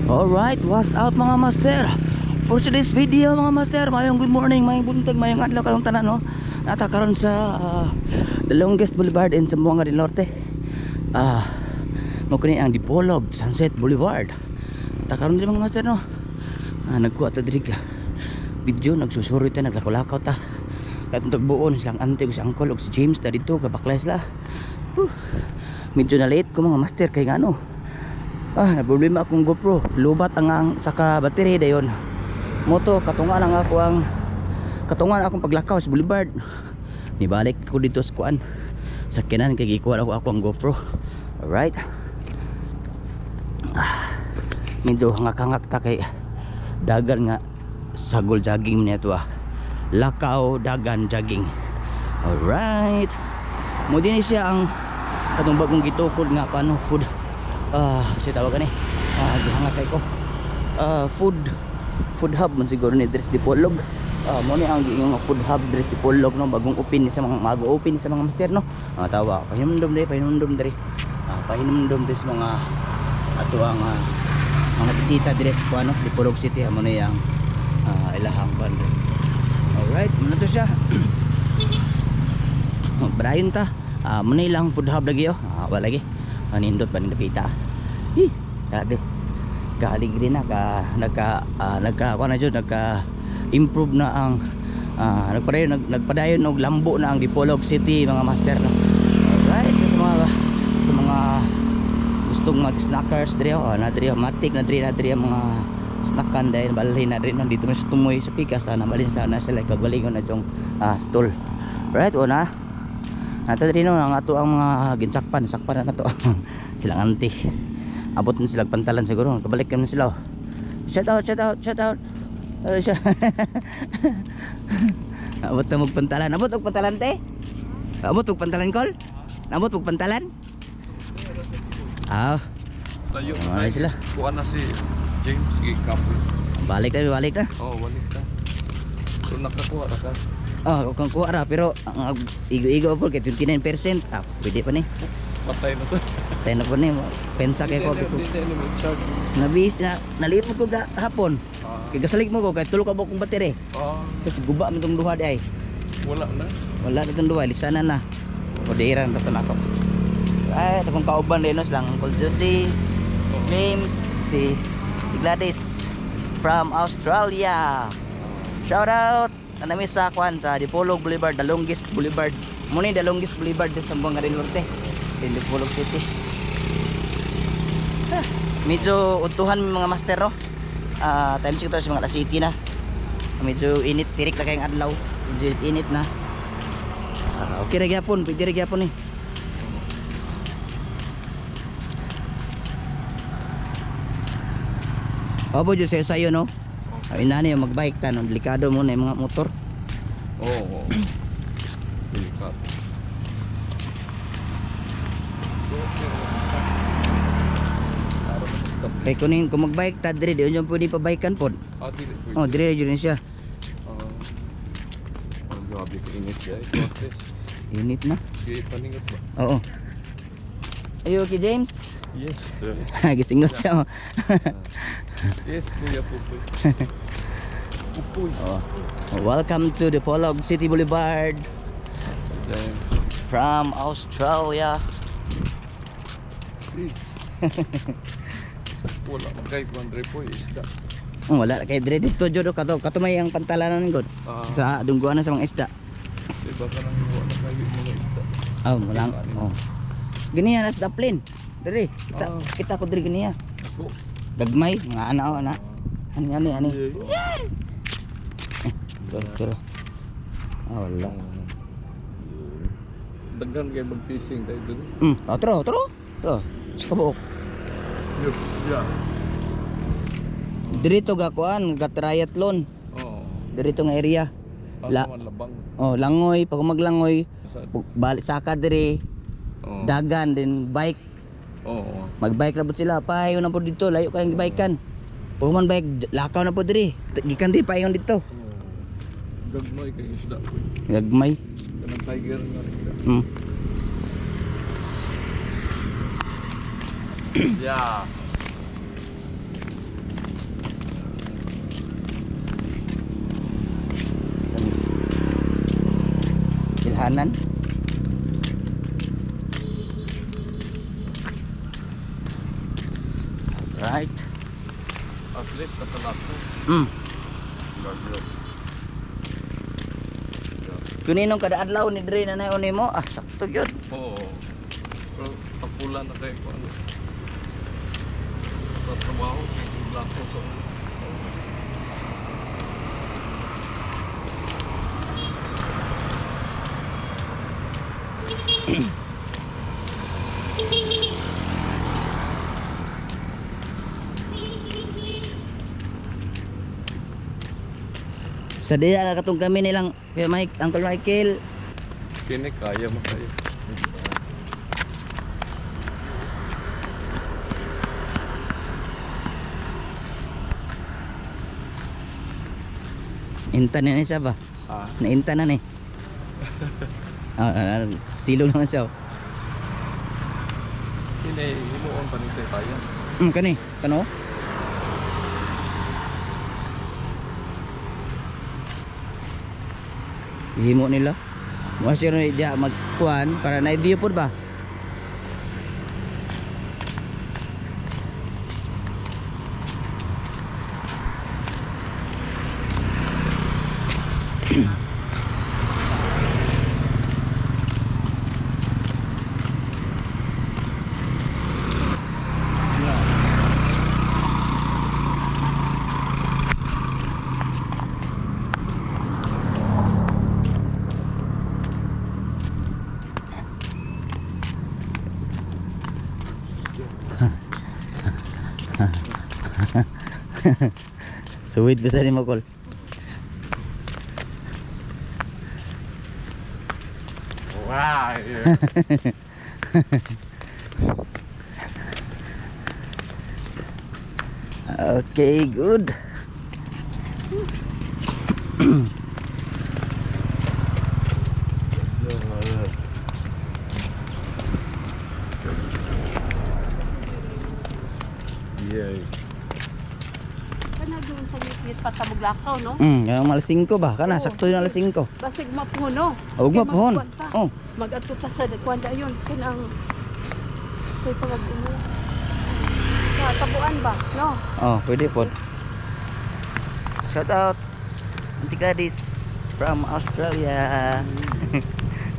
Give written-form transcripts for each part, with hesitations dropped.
Alright, what's up mga master? For today's video mga master, mayong good morning, mayong buntag, mayong adlaw kalong tanan, no? Natakaroon sa the longest boulevard in Zamboanga del Norte. Mo kini ang Dipolog Sunset Boulevard. Takaroon din mga master, no? Nagkuha ta diri ka video, nagsusuri ta, naglakolakaw ta. Katong buon silang ante si Uncle ug si James ta dito kabaklas la. Medyo na late ko mga master kay ngano. Problema akong GoPro, lubat ang saka battery dayon. Moto katungan lang ako akong paglakaw sa boulevard. Nibalik ko dito sa kuan. Sa kinan kay gikuha ako ang GoPro. Alright. Medyo hangak-hangak ta kay dagan nga sagol jogging niya to. Lakaw dagan jogging. Alright. Mo din siya ang katong bagong gitukod nga paano food. Siya tawag ni gihangat kay ko food hub man siguro ni Dres Dipolog. Mo ni ang yung food hub Dres Dipolog, no, bagong open sa mga mag-open sa mga master, no. Tawa pahinumdom diri sa mga ato ang mga bisita Dres ko ano Dipolog City. Mo ni ang ilahang band. Alright, muna to siya. Brayon ta. Mo ni lang food hub lagi wala lagi. Nindot pa nindapita. Dati galing din nagka-improve na ang nagpadayon og lambo na ang Dipolog City mga master, no. Alright, sa mga gustong mag-snackers diri matik na diri ang mga snackan dahil balhin na rin dito sa tumoy sa pikas na balhin na sila kagalingon na jong stall. Right, una nato rin ang ato ang mga ginsakpan na to. Silang anti abot na silang pantalan siguro, kabalik na sila. Shout out abot na magpantalan, abot og pantalan te, abot og pantalan kol, abot og pantalan. Tayo na sila, kuha na si James Gikapoy. Balik na balik na so nakakuha na ka. Kung kuha ra pero ang igo po kay 29%. Pwede pa ni. Patay na sa. Patay na po ni. Pensa kay ko. Nabis na nalipod ko hapon. Kay gasalig mo ko kay tulo ka ba kong battery. Kasi guba man tong duha di ay. Wala na tong duha, lisanan na. Odiran ra to nako. Ay, takong kauban din no lang Uncle Judy. James, si Gladys from Australia. Shout out. Nanami sa kwan sa Dipolog Boulevard, the longest boulevard. Muna the longest boulevard sa Zamboanga del Norte, in Dipolog City. Medyo utuhan mga master, no. Time check to sa mga city na. Medyo init, tirik na kayong adlaw. Medyo init na. Okay ra gyapon, pwede ra gyapon ni. Abo jud sayo no. Inani yung magbike ta, no? Delikado muna yung mga motor. Oo. Delikado. Kaya kunin kung magbike ta dire, di yun pwede pa bikean po. Dire yun siya. Grabe ka init siya. Init na. Paningat ba? Oo. Are you okay, James? Yes. Gisingot siya. Yes, Kuya Pupoy. Pupoy. Welcome to the Dipolog City Boulevard from Australia. Please. Wala magkay Andre po isda. Wala kay dire dito jodo kato may ang pantalanan gud. Sa dungguan na sa mga isda. Diba ka nang wala kayo mga isda. Mulang. Giniya na sa plane. Dire kita ko dire giniya. Ako. Dagmay mga ana. Ani. Pero. Wala. Daghan kay mag-fishing tayo dun. Tro. Sa kabuok. Yeah. Dirito ga kuan, ga triathlon. Dirito nga area. Labang. Langoy, pag maglangoy, balik saka dire. Dagan din bike. Magbike na po sila, pahayo na po dito, layo kayong gibaikan. Pag man bike, lakaw na po diri. Gikan di pahayon dito. Gagmay kay isda. Gagmay. Kanang tiger nga isda. Yeah. tanan. Right. At least nakalako. Guardrail. Kuninong kada adlaw ni Dre na nayon nimo. Ah, sakto gyud. Oo. Pero tapulan na kayo kung ano. Sa trabaho, sa lako sa Sa diya na katong kami nilang Kuya Mike, Uncle Michael. kini kaya mo kayo. Inta na siya ba? Ah, Nainta na ni. Silo naman siya. kini himuon pa ni sa kaya. Kani, kano? Himo nila. Mo siya ron dia magkuan para na view pod ba? Suwid bisa ni mo kol. Wow. Okay, good. Yeah. Kana doon sa ngit pa tabuglakaw, no? Yung alas 5 ba? Kana Oo. sakto yung alas 5. Basig mapuno. Og Kaya mapon. magkuwan pa. Oh, Mag-adto ta sa kwanda yun. Kanang sa pag-uno. Sa tabuan ba? No? oh, pwede po. Shout out Auntie Gladys from Australia.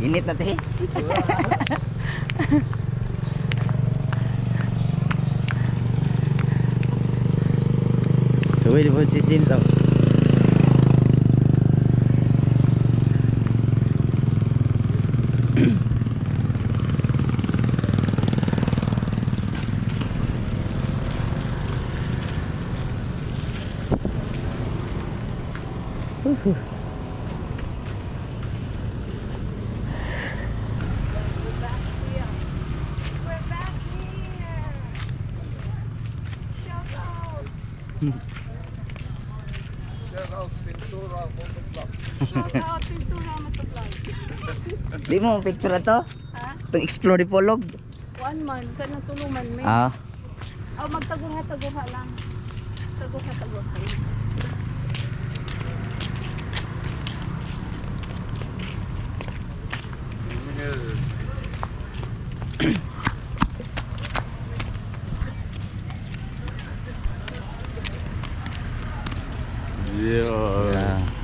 Init na te. So wait po si James out. Shout out Pintura Motovlog. Shout pintura matuglay. Di mo picture na to? Ha? Itong explore di polog. One man, kanang tuluman may. Ah, Aw magtaguha lang. Taguha lang. Yeah. yeah.